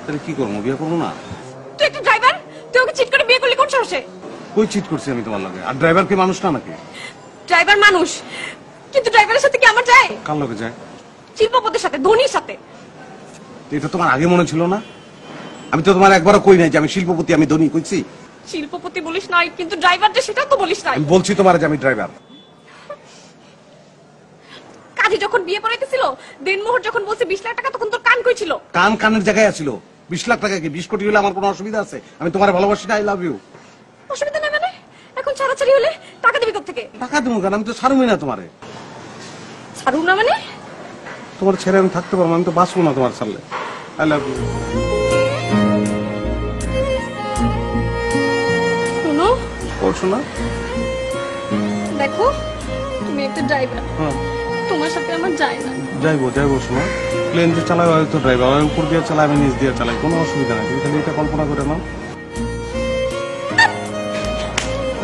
তাহলে কি করবো, বিয়ে করবো না? তুই একটা ড্রাইভার, তুই ওকে চিট করে বিয়ে করলি কোন সাহসে? কই চিট করছি আমি তোমার লাগে? আর ড্রাইভার কি মানুষ না নাকি? ড্রাইভার মানুষ, কিন্তু ড্রাইভারের সাথে কি আমার যায়? কার লোকে যায়? শিল্পপতির সাথে, ধোনির সাথে। এটা তোমার আগে মনে ছিল না? আমি তো তোমার একবারও কই নাই যে আমি শিল্পপতি, আমি ধনী, কইছি? শিল্পপতি বলিস নাই, কিন্তু ড্রাইভার যে সেটা তো বলিস নাই। আমি বলছি তোমার যে আমি ড্রাইভার। কাজী যখন বিয়ে পড়াইতেছিল, দিনমোহর যখন বলছে 20 লাখ টাকা, তখন তোর কান কই ছিল? কান কানের জায়গায় আছিল। 20 লাখ টাকা কি 20 কোটি হলে আমার কোনো অসুবিধা আছে? আমি তোমার ভালোবাসি না, আই লাভ ইউ। অসুবিধা নাই মানে? এখন ছাড়াছাড়ি হলে টাকা দিবি কোথা থেকে? টাকা দেবো কেন? আমি তো ছাড়বই না তোমারে। ছাড়ু না মানে? তোমার ছেড়ে আমি থাকতে পারবো? আমি তো বাঁচবো না তোমার ছাড়লে। I love you. শোনো, বলছো না? দেখো তুমি একটা ড্রাইভার, হ্যাঁ তোমার সাথে আমার যায় না। যাইবো যাইবো, শোনো, প্লেন যে চালায় হয়তো ড্রাইভার উপর দিয়ে চালায়, আমি নিচ দিয়ে চালাই, কোনো অসুবিধা নাই। তুমি খালি এটা কল্পনা করে নাও।